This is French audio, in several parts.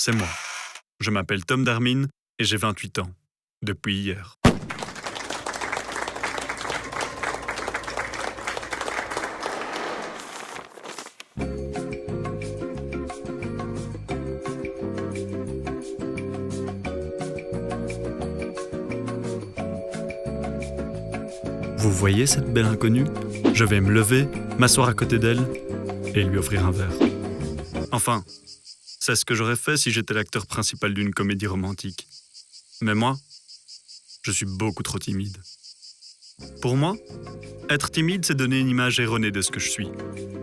c'est moi. Je m'appelle Tom Darmin et j'ai 28 ans. Depuis hier. Vous voyez cette belle inconnue? Je vais me lever, m'asseoir à côté d'elle et lui offrir un verre. Enfin, c'est ce que j'aurais fait si j'étais l'acteur principal d'une comédie romantique. Mais moi, je suis beaucoup trop timide. Pour moi, être timide, c'est donner une image erronée de ce que je suis.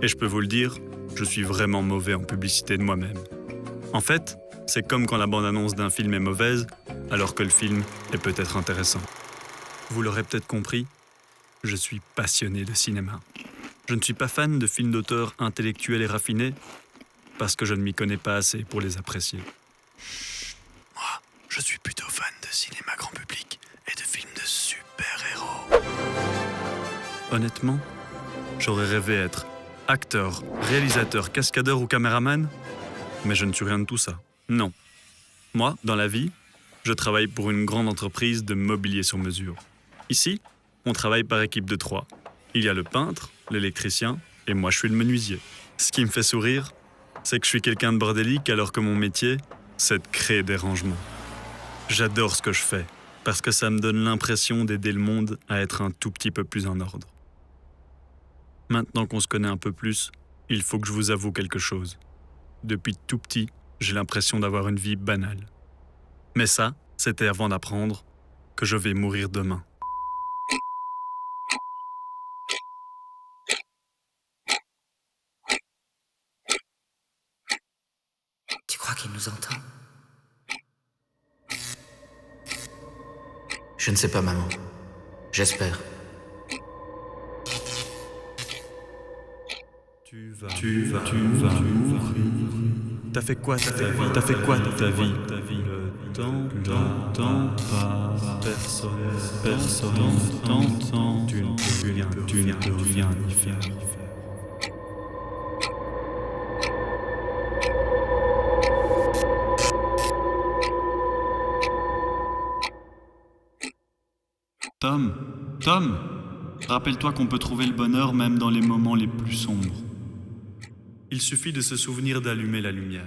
Et je peux vous le dire, je suis vraiment mauvais en publicité de moi-même. En fait, c'est comme quand la bande-annonce d'un film est mauvaise, alors que le film est peut-être intéressant. Vous l'aurez peut-être compris, je suis passionné de cinéma. Je ne suis pas fan de films d'auteurs intellectuels et raffinés, parce que je ne m'y connais pas assez pour les apprécier. Moi, je suis plutôt fan de cinéma grand public et de films de super-héros. Honnêtement, j'aurais rêvé être acteur, réalisateur, cascadeur ou caméraman, mais je ne suis rien de tout ça. Non. Moi, dans la vie, je travaille pour une grande entreprise de mobilier sur mesure. Ici, on travaille par équipe de 3. Il y a le peintre, l'électricien et moi je suis le menuisier. Ce qui me fait sourire, c'est que je suis quelqu'un de bordélique alors que mon métier, c'est de créer des rangements. J'adore ce que je fais parce que ça me donne l'impression d'aider le monde à être un tout petit peu plus en ordre. Maintenant qu'on se connaît un peu plus, il faut que je vous avoue quelque chose. Depuis tout petit, j'ai l'impression d'avoir une vie banale. Mais ça, c'était avant d'apprendre que je vais mourir demain. Tu crois qu'il nous entend? Je ne sais pas, maman. J'espère. Tu vas mourir. T'as fait quoi de ta vie? T'as fait quoi de ta vie? Le temps passe. Personne ne t'entend. Tu ne peux rien y faire. Tom, rappelle-toi qu'on peut trouver le bonheur même dans les moments les plus sombres. Il suffit de se souvenir d'allumer la lumière.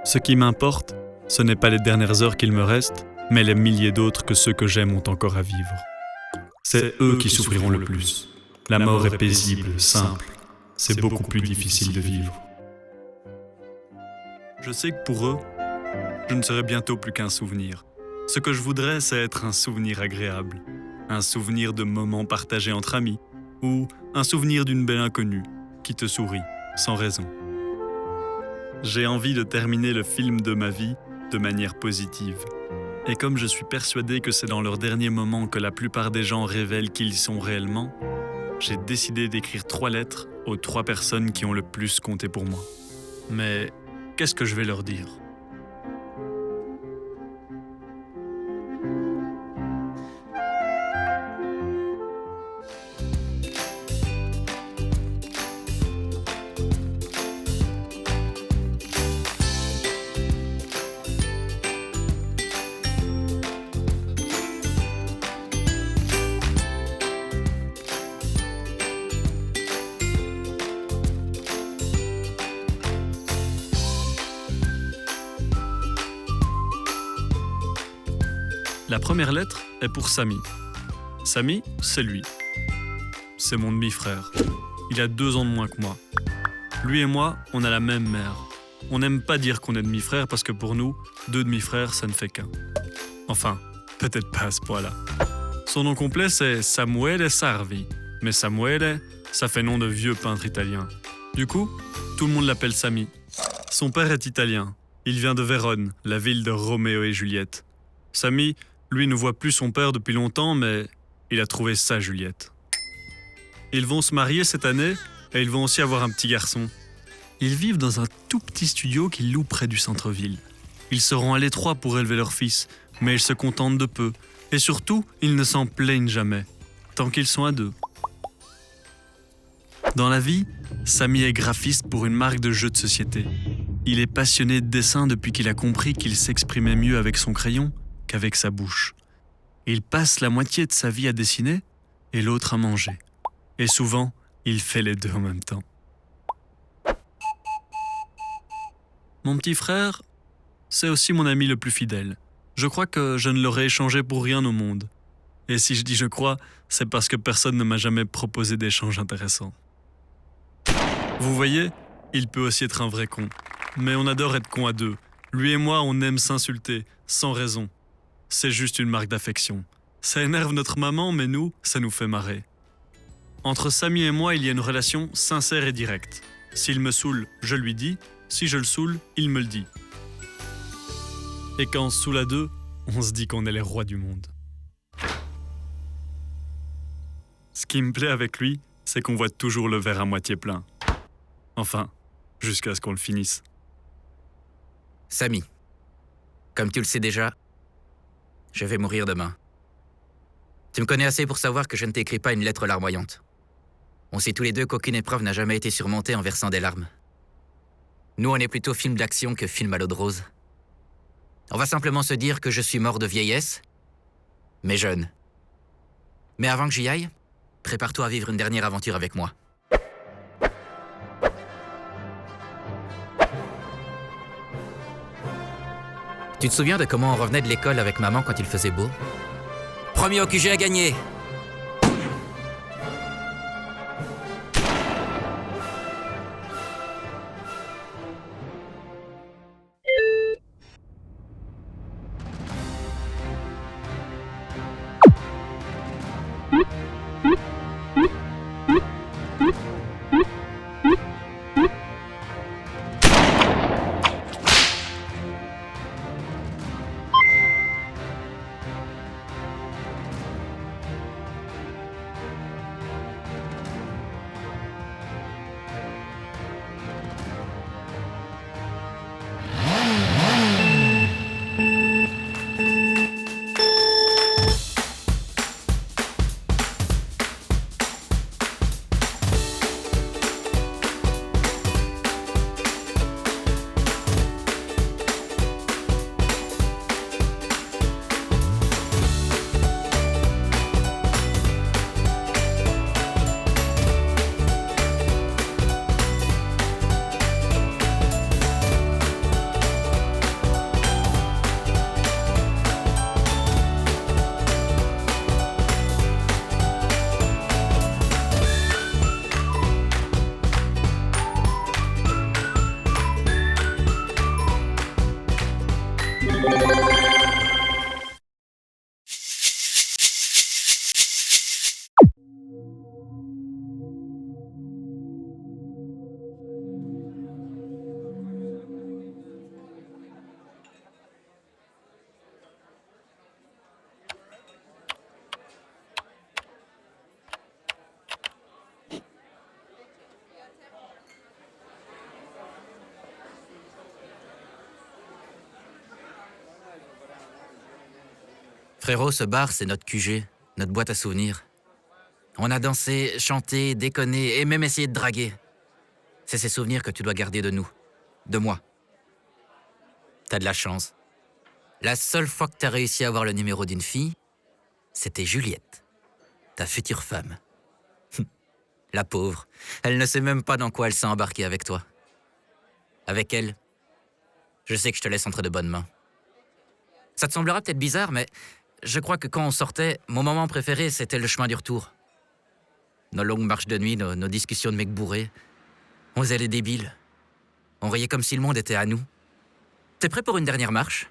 Ce qui m'importe, ce n'est pas les dernières heures qu'il me reste, mais les milliers d'autres que ceux que j'aime ont encore à vivre. C'est eux qui souffriront le plus. La mort est paisible, simple. C'est beaucoup plus difficile de vivre. Je sais que pour eux, je ne serai bientôt plus qu'un souvenir. Ce que je voudrais, c'est être un souvenir agréable. Un souvenir de moments partagés entre amis. Ou un souvenir d'une belle inconnue qui te sourit, sans raison. J'ai envie de terminer le film de ma vie de manière positive. Et comme je suis persuadé que c'est dans leurs derniers moments que la plupart des gens révèlent qui ils sont réellement, j'ai décidé d'écrire 3 lettres aux 3 personnes qui ont le plus compté pour moi. Mais qu'est-ce que je vais leur dire ? La première lettre est pour Samy. Samy, c'est lui. C'est mon demi-frère. Il a 2 ans de moins que moi. Lui et moi, on a la même mère. On n'aime pas dire qu'on est demi-frères parce que pour nous, 2 demi-frères, ça ne fait qu'un. Enfin, peut-être pas à ce point-là. Son nom complet, c'est Samuele Sarvi. Mais Samuele, ça fait nom de vieux peintre italien. Du coup, tout le monde l'appelle Samy. Son père est italien. Il vient de Vérone, la ville de Roméo et Juliette. Samy, lui, ne voit plus son père depuis longtemps, mais il a trouvé sa Juliette. Ils vont se marier cette année et ils vont aussi avoir un petit garçon. Ils vivent dans un tout petit studio qu'ils louent près du centre-ville. Ils seront à l'étroit pour élever leur fils, mais ils se contentent de peu. Et surtout, ils ne s'en plaignent jamais, tant qu'ils sont à deux. Dans la vie, Samy est graphiste pour une marque de jeux de société. Il est passionné de dessin depuis qu'il a compris qu'il s'exprimait mieux avec son crayon qu'avec sa bouche. Il passe la moitié de sa vie à dessiner et l'autre à manger. Et souvent, il fait les deux en même temps. Mon petit frère, c'est aussi mon ami le plus fidèle. Je crois que je ne l'aurais échangé pour rien au monde. Et si je dis je crois, c'est parce que personne ne m'a jamais proposé d'échange intéressant. Vous voyez, il peut aussi être un vrai con. Mais on adore être con à deux. Lui et moi, on aime s'insulter, sans raison. C'est juste une marque d'affection. Ça énerve notre maman, mais nous, ça nous fait marrer. Entre Samy et moi, il y a une relation sincère et directe. S'il me saoule, je lui dis. Si je le saoule, il me le dit. Et quand on se saoule à deux, on se dit qu'on est les rois du monde. Ce qui me plaît avec lui, c'est qu'on voit toujours le verre à moitié plein. Enfin, jusqu'à ce qu'on le finisse. Samy, comme tu le sais déjà, je vais mourir demain. Tu me connais assez pour savoir que je ne t'écris pas une lettre larmoyante. On sait tous les deux qu'aucune épreuve n'a jamais été surmontée en versant des larmes. Nous, on est plutôt film d'action que film à l'eau de rose. On va simplement se dire que je suis mort de vieillesse, mais jeune. Mais avant que j'y aille, prépare-toi à vivre une dernière aventure avec moi. Tu te souviens de comment on revenait de l'école avec maman quand il faisait beau? Premier au QG à gagner! Frérot, ce bar, c'est notre QG, notre boîte à souvenirs. On a dansé, chanté, déconné et même essayé de draguer. C'est ces souvenirs que tu dois garder de nous, de moi. T'as de la chance. La seule fois que t'as réussi à avoir le numéro d'une fille, c'était Juliette, ta future femme. La pauvre, elle ne sait même pas dans quoi elle s'est embarquée avec toi. Avec elle, je sais que je te laisse entre de bonnes mains. Ça te semblera peut-être bizarre, mais je crois que quand on sortait, mon moment préféré, c'était le chemin du retour. Nos longues marches de nuit, nos discussions de mecs bourrés. On faisait les débiles. On riait comme si le monde était à nous. T'es prêt pour une dernière marche ?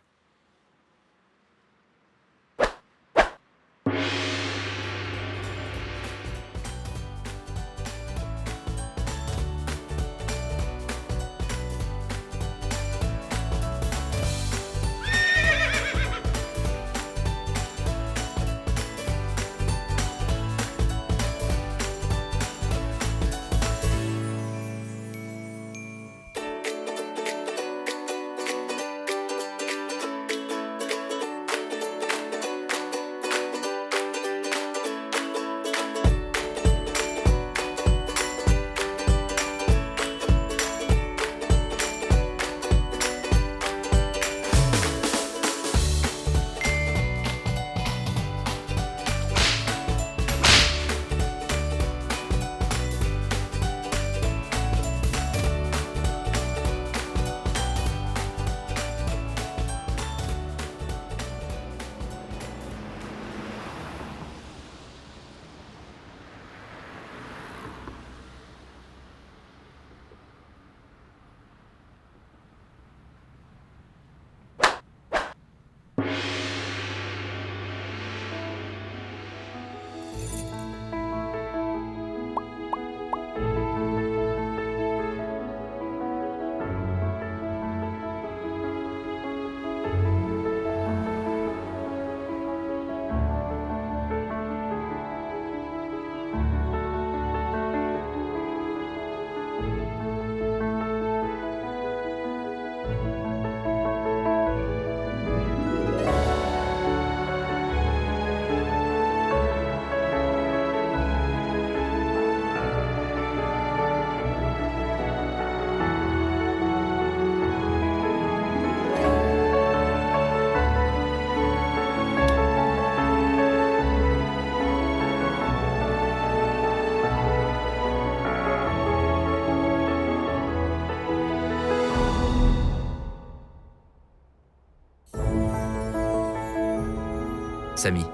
Samy,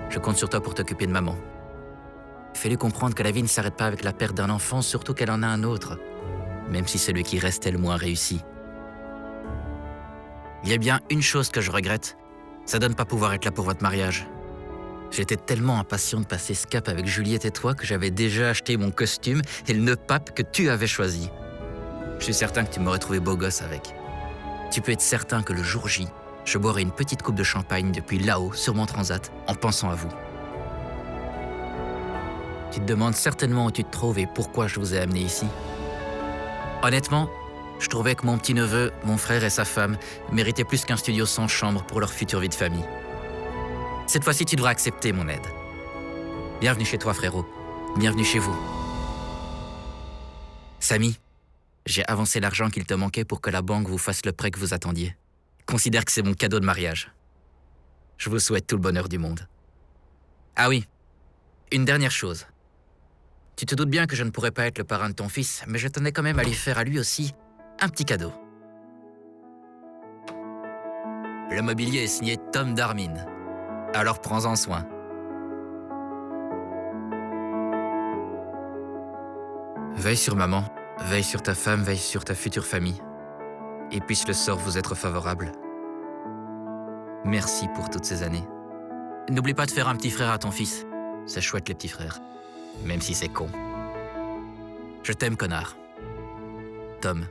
je compte sur toi pour t'occuper de maman. Fais-lui comprendre que la vie ne s'arrête pas avec la perte d'un enfant, surtout qu'elle en a un autre, même si celui qui reste est le moins réussi. Il y a bien une chose que je regrette, c'est de ne pas pouvoir être là pour votre mariage. J'étais tellement impatient de passer ce cap avec Juliette et toi que j'avais déjà acheté mon costume et le nœud pape que tu avais choisi. Je suis certain que tu m'aurais trouvé beau gosse avec. Tu peux être certain que le jour J, je boirai une petite coupe de champagne depuis là-haut, sur mon transat, en pensant à vous. Tu te demandes certainement où tu te trouves et pourquoi je vous ai amené ici. Honnêtement, je trouvais que mon petit-neveu, mon frère et sa femme méritaient plus qu'un studio sans chambre pour leur future vie de famille. Cette fois-ci, tu devras accepter mon aide. Bienvenue chez toi, frérot. Bienvenue chez vous. Samy, j'ai avancé l'argent qu'il te manquait pour que la banque vous fasse le prêt que vous attendiez. Considère que c'est mon cadeau de mariage. Je vous souhaite tout le bonheur du monde. Ah oui, une dernière chose. Tu te doutes bien que je ne pourrais pas être le parrain de ton fils, mais je tenais quand même à lui faire à lui aussi un petit cadeau. Le mobilier est signé Tom Darmin. Alors prends-en soin. Veille sur maman, veille sur ta femme, veille sur ta future famille. Et puisse le sort vous être favorable. Merci pour toutes ces années. N'oublie pas de faire un petit frère à ton fils. C'est chouette les petits frères, même si c'est con. Je t'aime, connard. Tom.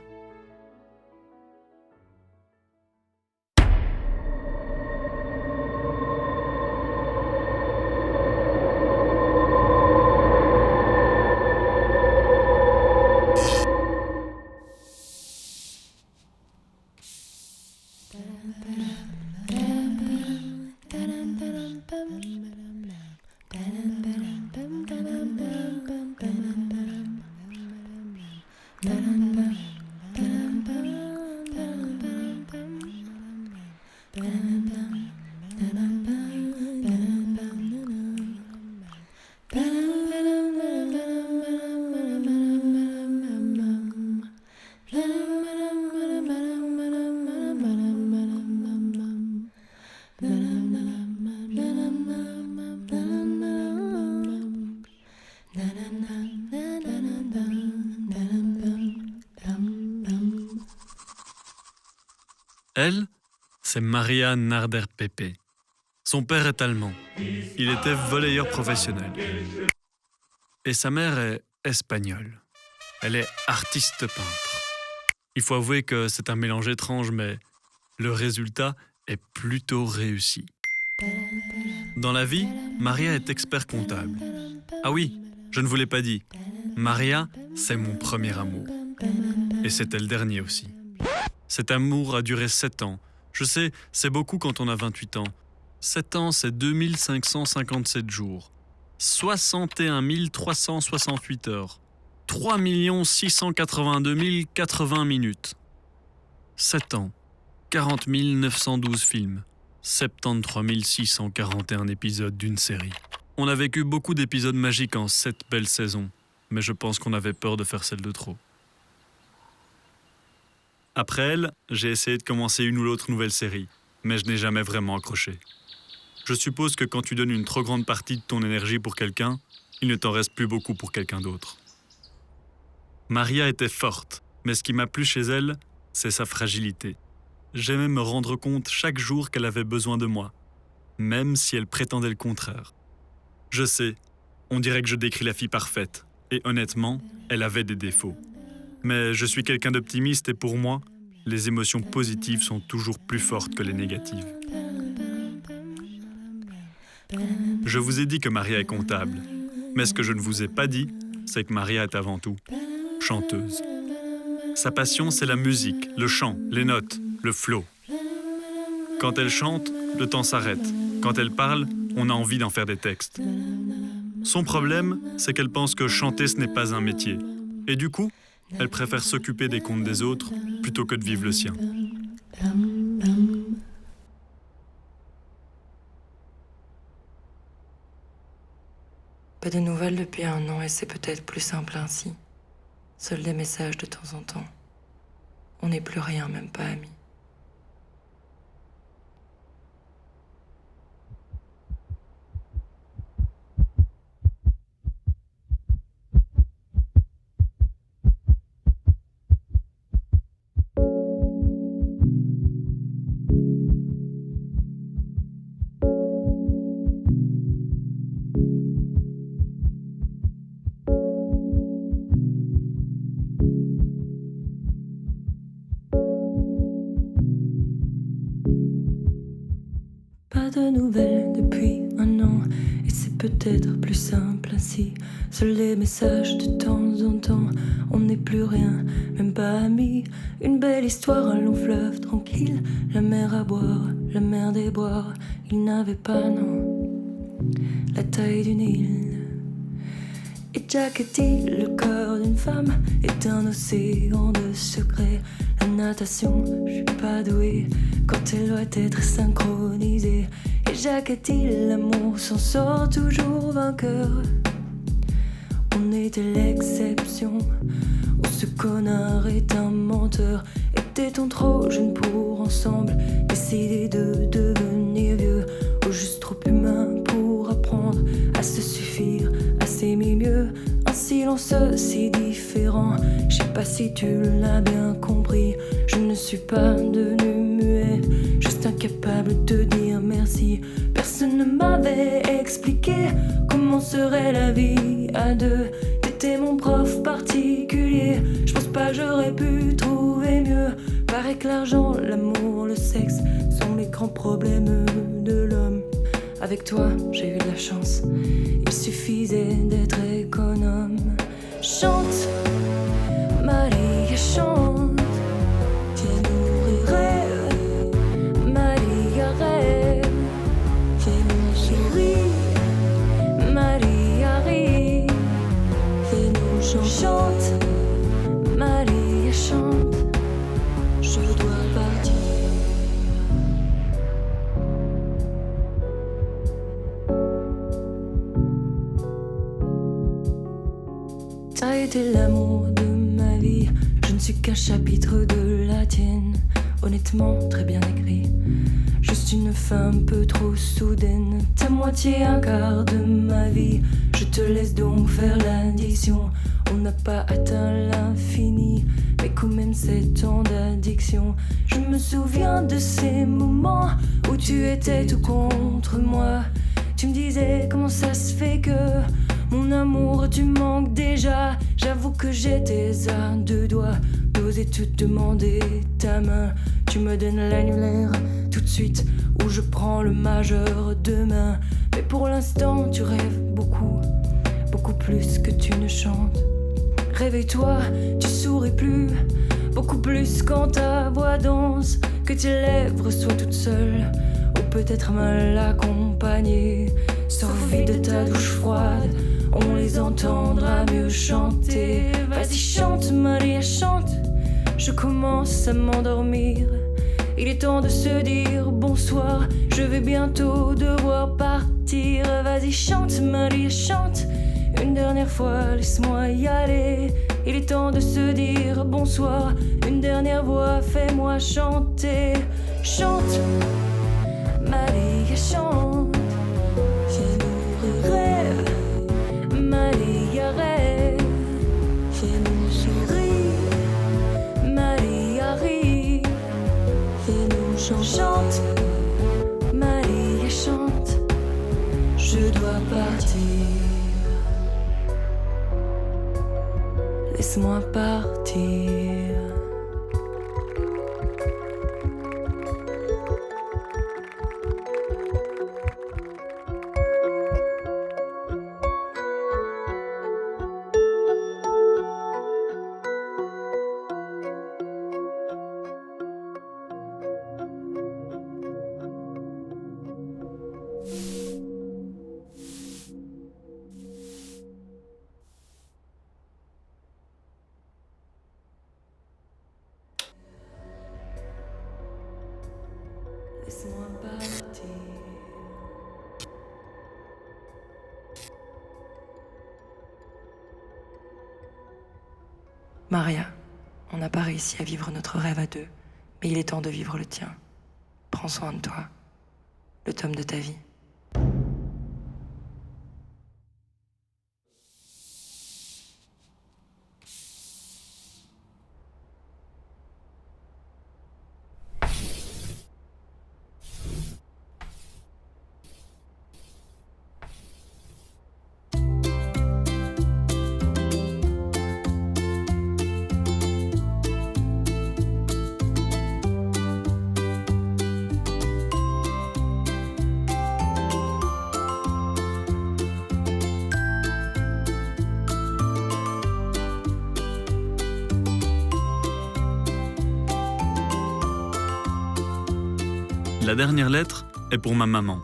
Elle, c'est Maria Narder-Pepe. Son père est allemand. Il était volleyeur professionnel. Et sa mère est espagnole. Elle est artiste peintre. Il faut avouer que c'est un mélange étrange, mais le résultat est plutôt réussi. Dans la vie, Maria est expert comptable. Ah oui, je ne vous l'ai pas dit. Maria, c'est mon premier amour. Et c'était le dernier aussi. Cet amour a duré 7 ans. Je sais, c'est beaucoup quand on a 28 ans. 7 ans, c'est 2557 jours. 61 368 heures. 3 682 080 minutes. 7 ans. 40 912 films. 73 641 épisodes d'une série. On a vécu beaucoup d'épisodes magiques en 7 belles saisons, mais je pense qu'on avait peur de faire celle de trop. Après elle, j'ai essayé de commencer une ou l'autre nouvelle série, mais je n'ai jamais vraiment accroché. Je suppose que quand tu donnes une trop grande partie de ton énergie pour quelqu'un, il ne t'en reste plus beaucoup pour quelqu'un d'autre. Maria était forte, mais ce qui m'a plu chez elle, c'est sa fragilité. J'aimais me rendre compte chaque jour qu'elle avait besoin de moi, même si elle prétendait le contraire. Je sais, on dirait que je décris la fille parfaite, et honnêtement, elle avait des défauts. Mais je suis quelqu'un d'optimiste et pour moi, les émotions positives sont toujours plus fortes que les négatives. Je vous ai dit que Maria est comptable, mais ce que je ne vous ai pas dit, c'est que Maria est avant tout chanteuse. Sa passion, c'est la musique, le chant, les notes, le flow. Quand elle chante, le temps s'arrête. Quand elle parle, on a envie d'en faire des textes. Son problème, c'est qu'elle pense que chanter, ce n'est pas un métier. Et du coup, elle préfère s'occuper des comptes des autres plutôt que de vivre le sien. Pas de nouvelles depuis 1 an et c'est peut-être plus simple ainsi. Seuls des messages de temps en temps. On n'est plus rien, même pas amis. Pas de nouvelles depuis un an, et c'est peut-être plus simple ainsi. Seuls les messages de temps en temps, on n'est plus rien, même pas amis. Une belle histoire, un long fleuve tranquille, la mer à boire, la mer des boires. Il n'avait pas, non, la taille d'une île. Et Jack dit, le corps d'une femme est un océan de secrets. La natation, je suis pas douée quand elle doit être synchronisée. Et Jacques a dit, l'amour s'en sort toujours vainqueur. On était l'exception, ou ce connard est un menteur. Était-on trop jeune pour ensemble décider de devenir vieux, ou juste trop humain pour apprendre à se suffire, à s'aimer mieux? Un silence si différent, je sais pas si tu l'as bien compris. Je ne suis pas devenu muet, juste incapable de dire merci. Personne ne m'avait expliqué comment serait la vie à deux. T'étais mon prof particulier, je pense pas j'aurais pu trouver mieux. Paraît que l'argent, l'amour, le sexe sont les grands problèmes de l'homme. Avec toi, j'ai eu de la chance, il suffisait d'être économe. Chante, Maria, chante, viens nourrir rêve. Maria rêve, viens nous sourire. Maria rit, viens nous chante. Maria chante, je dois partir. T'as été l'amour de ma vie, je ne suis qu'un chapitre de la tienne. Honnêtement, très bien écrit, juste une fin un peu trop soudaine. Ta moitié, un quart de ma vie, je te laisse donc faire l'addition. On n'a pas atteint l'infini, mais quand même 7 ans d'addiction. Je me souviens de ces moments où tu étais tout contre moi. Tu me disais comment ça se fait que mon amour, tu manques déjà. J'avoue que j'étais à 2 doigts d'oser te demander ta main. Tu me donnes l'annulaire tout de suite, ou je prends le majeur demain. Mais pour l'instant, tu rêves beaucoup, beaucoup plus que tu ne chantes. Réveille-toi, tu souris plus, beaucoup plus quand ta voix danse. Que tes lèvres soient toutes seules, ou peut-être mal accompagnées. Sors vite de ta douche froide, on les entendra mieux chanter. Vas-y chante, Maria chante, je commence à m'endormir. Il est temps de se dire bonsoir, je vais bientôt devoir partir. Vas-y chante, Maria chante, une dernière fois laisse-moi y aller. Il est temps de se dire bonsoir, une dernière voix fais-moi chanter. Chante, Maria chante, viens nourrir rêve. Maria rêve, viens nous sourire. Maria rit, viens nous chante. Maria chante, je dois partir. Laisse-moi partir. Laisse-moi partir. Maria, on n'a pas réussi à vivre notre rêve à deux, mais il est temps de vivre le tien. Prends soin de toi, le tome de ta vie. La dernière lettre est pour ma maman.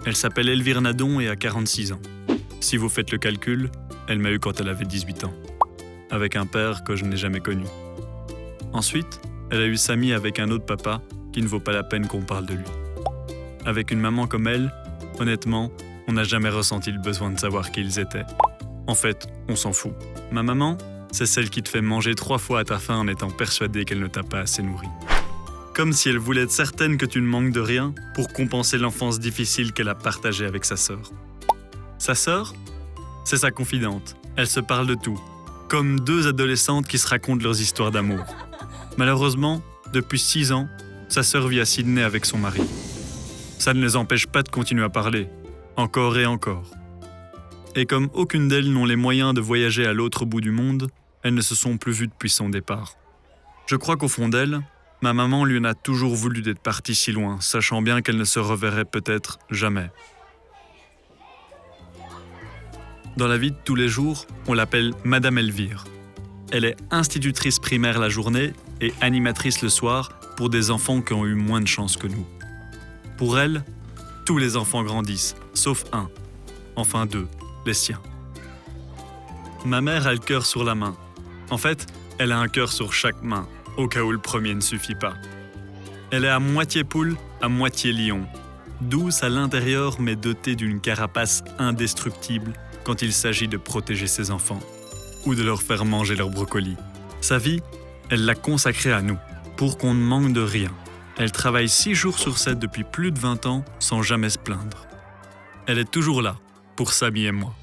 Elle s'appelle Elvire Nadon et a 46 ans. Si vous faites le calcul, elle m'a eu quand elle avait 18 ans, avec un père que je n'ai jamais connu. Ensuite, elle a eu Samy avec un autre papa qui ne vaut pas la peine qu'on parle de lui. Avec une maman comme elle, honnêtement, on n'a jamais ressenti le besoin de savoir qui ils étaient. En fait, on s'en fout. Ma maman, c'est celle qui te fait manger 3 fois à ta faim en étant persuadée qu'elle ne t'a pas assez nourri. Comme si elle voulait être certaine que tu ne manques de rien pour compenser l'enfance difficile qu'elle a partagée avec sa sœur. Sa sœur, c'est sa confidente. Elle se parle de tout, comme 2 adolescentes qui se racontent leurs histoires d'amour. Malheureusement, depuis 6 ans, sa sœur vit à Sydney avec son mari. Ça ne les empêche pas de continuer à parler, encore et encore. Et comme aucune d'elles n'ont les moyens de voyager à l'autre bout du monde, elles ne se sont plus vues depuis son départ. Je crois qu'au fond d'elle, ma maman lui en a toujours voulu d'être partie si loin, sachant bien qu'elle ne se reverrait peut-être jamais. Dans la vie de tous les jours, on l'appelle Madame Elvire. Elle est institutrice primaire la journée et animatrice le soir pour des enfants qui ont eu moins de chance que nous. Pour elle, tous les enfants grandissent, sauf un. Enfin 2, les siens. Ma mère a le cœur sur la main. En fait, elle a un cœur sur chaque main, au cas où le premier ne suffit pas. Elle est à moitié poule, à moitié lion. Douce à l'intérieur, mais dotée d'une carapace indestructible quand il s'agit de protéger ses enfants ou de leur faire manger leurs brocolis. Sa vie, elle l'a consacrée à nous, pour qu'on ne manque de rien. Elle travaille 6 jours sur 7 depuis plus de 20 ans sans jamais se plaindre. Elle est toujours là, pour Samy et moi.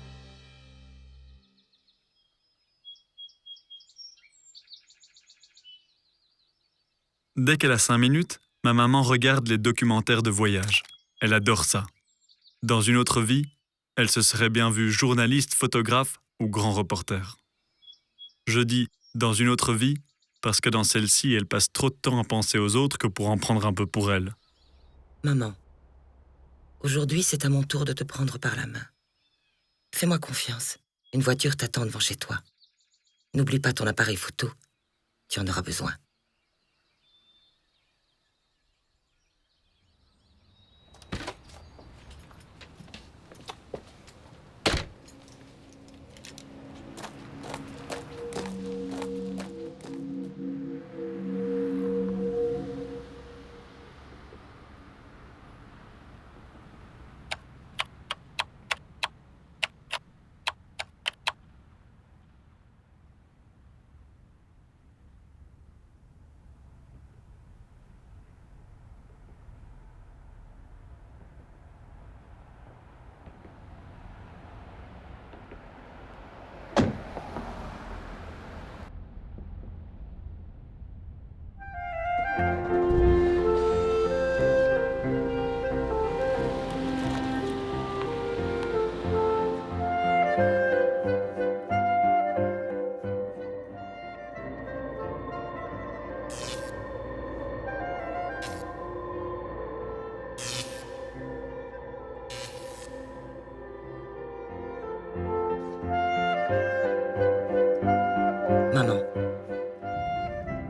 Dès qu'elle a 5 minutes, ma maman regarde les documentaires de voyage. Elle adore ça. Dans une autre vie, elle se serait bien vue journaliste, photographe ou grand reporter. Je dis « dans une autre vie » parce que dans celle-ci, elle passe trop de temps à penser aux autres que pour en prendre un peu pour elle. Maman, aujourd'hui c'est à mon tour de te prendre par la main. Fais-moi confiance, une voiture t'attend devant chez toi. N'oublie pas ton appareil photo, tu en auras besoin.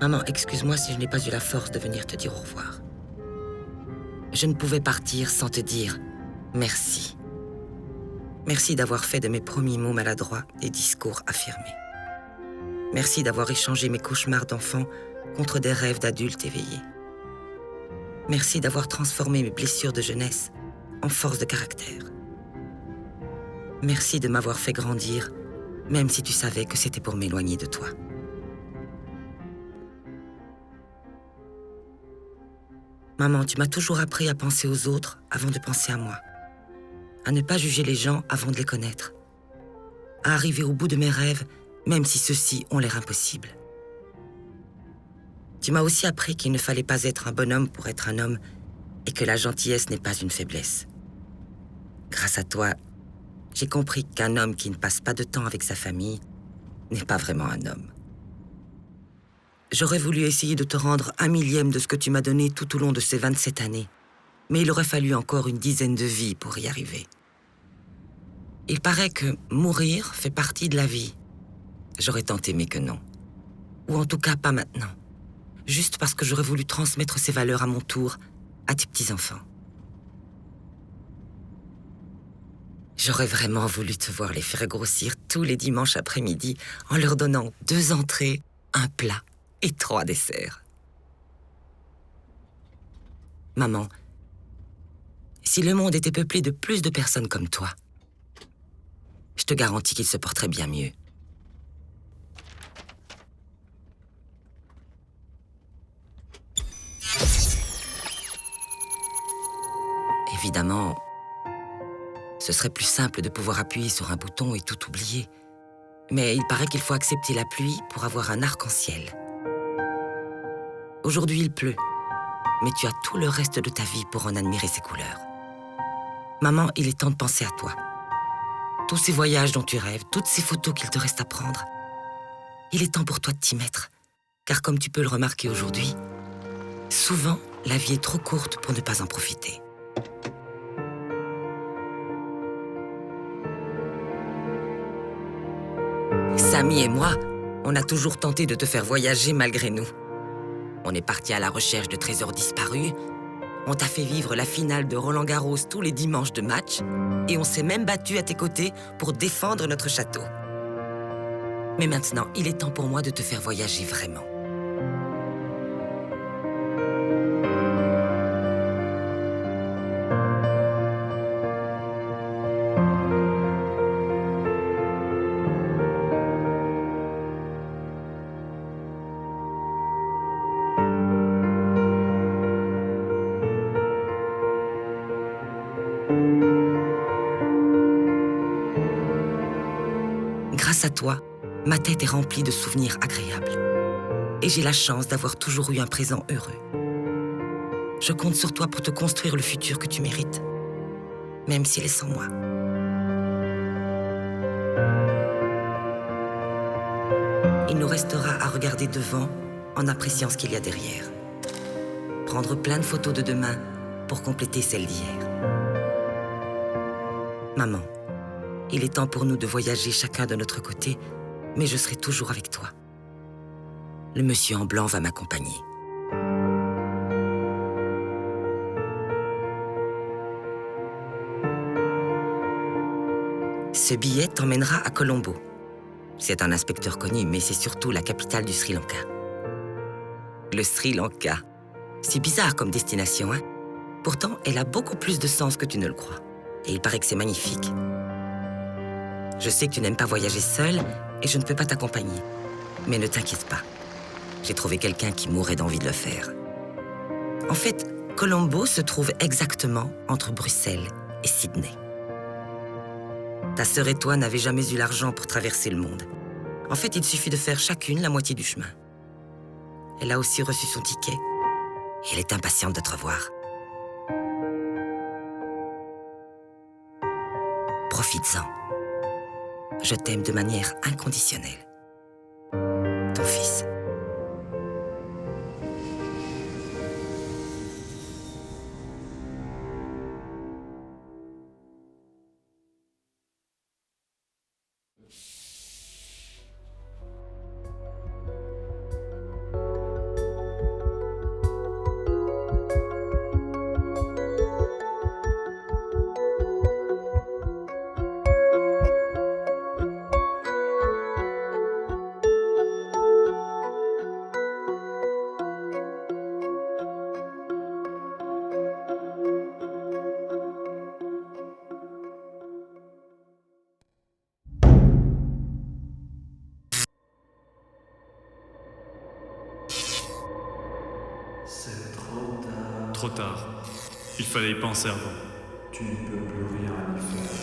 Maman, excuse-moi si je n'ai pas eu la force de venir te dire au revoir. Je ne pouvais partir sans te dire merci. Merci d'avoir fait de mes premiers mots maladroits des discours affirmés. Merci d'avoir échangé mes cauchemars d'enfant contre des rêves d'adultes éveillés. Merci d'avoir transformé mes blessures de jeunesse en force de caractère. Merci de m'avoir fait grandir, même si tu savais que c'était pour m'éloigner de toi. Maman, tu m'as toujours appris à penser aux autres avant de penser à moi. À ne pas juger les gens avant de les connaître. À arriver au bout de mes rêves, même si ceux-ci ont l'air impossibles. Tu m'as aussi appris qu'il ne fallait pas être un bonhomme pour être un homme et que la gentillesse n'est pas une faiblesse. Grâce à toi, j'ai compris qu'un homme qui ne passe pas de temps avec sa famille n'est pas vraiment un homme. J'aurais voulu essayer de te rendre 1/1000 de ce que tu m'as donné tout au long de ces 27 années, mais il aurait fallu encore une dizaine de vies pour y arriver. Il paraît que mourir fait partie de la vie. J'aurais tant aimé que non. Ou en tout cas pas maintenant. Juste parce que j'aurais voulu transmettre ces valeurs à mon tour à tes petits-enfants. J'aurais vraiment voulu te voir les faire grossir tous les dimanches après-midi en leur donnant 2 entrées, un plat et 3 desserts. Maman, si le monde était peuplé de plus de personnes comme toi, je te garantis qu'il se porterait bien mieux. Évidemment, ce serait plus simple de pouvoir appuyer sur un bouton et tout oublier. Mais il paraît qu'il faut accepter la pluie pour avoir un arc-en-ciel. Aujourd'hui, il pleut, mais tu as tout le reste de ta vie pour en admirer ses couleurs. Maman, il est temps de penser à toi. Tous ces voyages dont tu rêves, toutes ces photos qu'il te reste à prendre. Il est temps pour toi de t'y mettre. Car comme tu peux le remarquer aujourd'hui, souvent, la vie est trop courte pour ne pas en profiter. Samy et moi, on a toujours tenté de te faire voyager malgré nous. On est partis à la recherche de trésors disparus, on t'a fait vivre la finale de Roland-Garros tous les dimanches de match, et on s'est même battu à tes côtés pour défendre notre château. Mais maintenant, il est temps pour moi de te faire voyager vraiment. Grâce à toi, ma tête est remplie de souvenirs agréables. Et j'ai la chance d'avoir toujours eu un présent heureux. Je compte sur toi pour te construire le futur que tu mérites, même s'il est sans moi. Il nous restera à regarder devant en appréciant ce qu'il y a derrière. Prendre plein de photos de demain pour compléter celles d'hier. Maman, il est temps pour nous de voyager chacun de notre côté, mais je serai toujours avec toi. Le monsieur en blanc va m'accompagner. Ce billet t'emmènera à Colombo. C'est un inspecteur connu, mais c'est surtout la capitale du Sri Lanka. Le Sri Lanka. C'est bizarre comme destination, hein? Pourtant, elle a beaucoup plus de sens que tu ne le crois. Et il paraît que c'est magnifique. Je sais que tu n'aimes pas voyager seul et je ne peux pas t'accompagner. Mais ne t'inquiète pas. J'ai trouvé quelqu'un qui mourrait d'envie de le faire. En fait, Colombo se trouve exactement entre Bruxelles et Sydney. Ta sœur et toi n'avez jamais eu l'argent pour traverser le monde. En fait, il suffit de faire chacune la moitié du chemin. Elle a aussi reçu son ticket et elle est impatiente de te revoir. Profites-en. Je t'aime de manière inconditionnelle. Ton fils. C'est trop tard. Trop tard. Il fallait y penser avant. Tu ne peux plus rien y faire.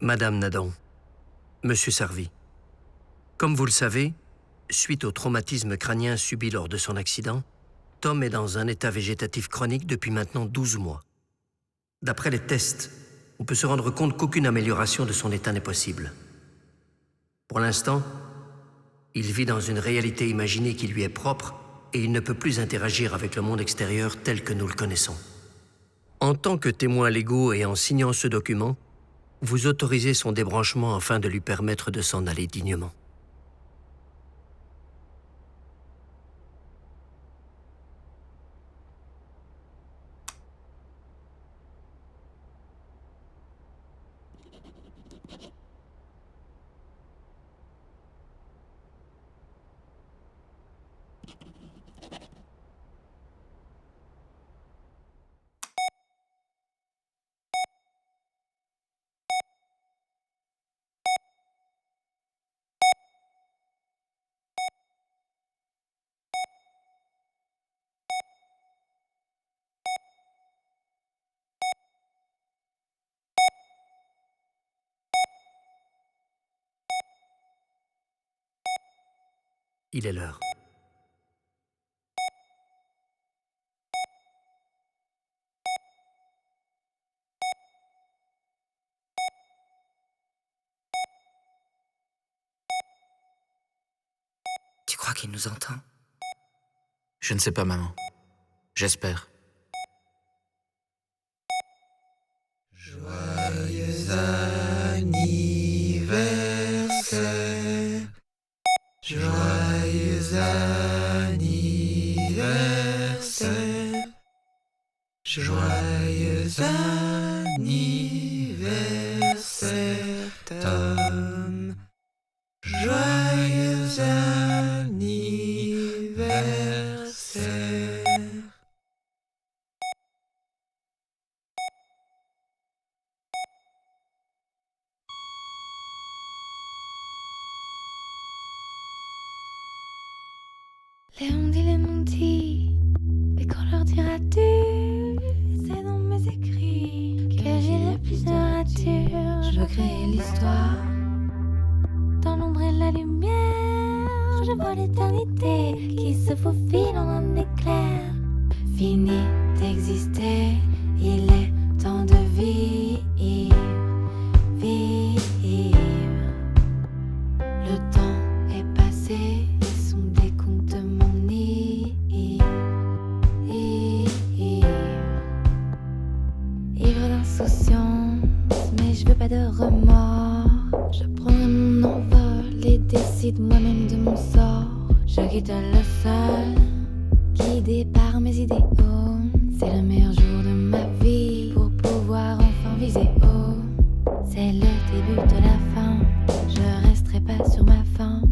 Madame Nadan, Monsieur Servi, comme vous le savez, suite au traumatisme crânien subi lors de son accident, Tom est dans un état végétatif chronique depuis maintenant 12 mois. D'après les tests, on peut se rendre compte qu'aucune amélioration de son état n'est possible. Pour l'instant, il vit dans une réalité imaginée qui lui est propre et il ne peut plus interagir avec le monde extérieur tel que nous le connaissons. En tant que témoins légaux et en signant ce document, vous autorisez son débranchement afin de lui permettre de s'en aller dignement. Il est l'heure. Tu crois qu'il nous entend? Je ne sais pas, maman. J'espère. Joyeux anniversaire. Joyeux anniversaire. Joyeux anniversaire, Tom. Joyeux anniversaire. Les m'ont dit, mais quand leur diras-tu? C'est dans mes écrits que j'ai le plus de rature. Je veux créer l'histoire dans l'ombre et la lumière. Je vois l'éternité qui se faufile en un éclair. Fini d'exister, il est temps de vivre, vivre. Le temps est passé. Mais je veux pas de remords. Je prendrai mon envol et décide moi-même de mon sort. Je quitte le sol, guidé par mes idéaux. C'est le meilleur jour de ma vie pour pouvoir enfin viser haut. C'est le début de la fin. Je resterai pas sur ma faim.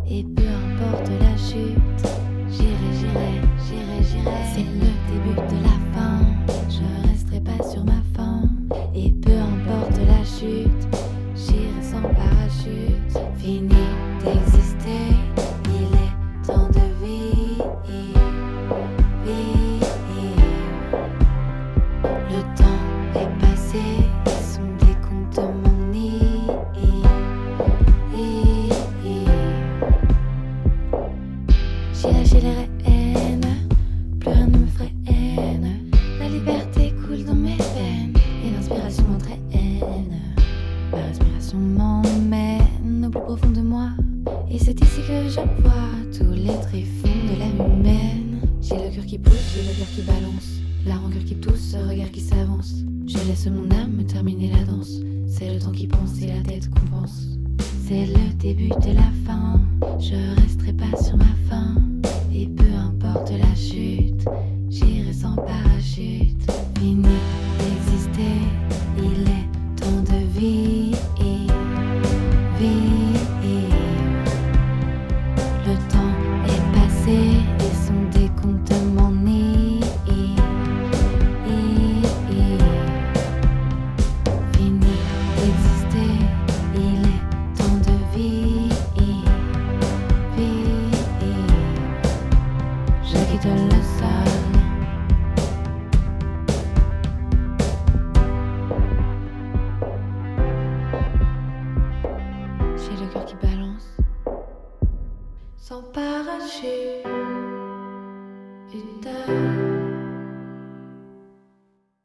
Et peu importe la chute, j'irai, j'irai, j'irai, j'irai. C'est le début de la fin. Je resterai pas sur ma faim. Et peu importe la chute, j'irai sans parachute. Fini d'exister, il est temps de vivre, vivre. Le temps est passé, son décompte m'en j'ai lâché les rênes, plus rien ne me freine. La liberté coule dans mes veines et l'inspiration m'entraîne. Ma respiration m'emmène au plus profond de moi. Et c'est ici que je vois tous les tréfonds de l'âme humaine. J'ai le cœur qui pousse, j'ai le cœur qui balance. La rancœur qui tousse, ce regard qui s'avance. Je laisse mon âme terminer la danse. C'est le temps qui pense et la tête compense. C'est le début de la fin. Je resterai pas sur ma faim. Et peu importe la chute, j'irai sans parachute. Fini.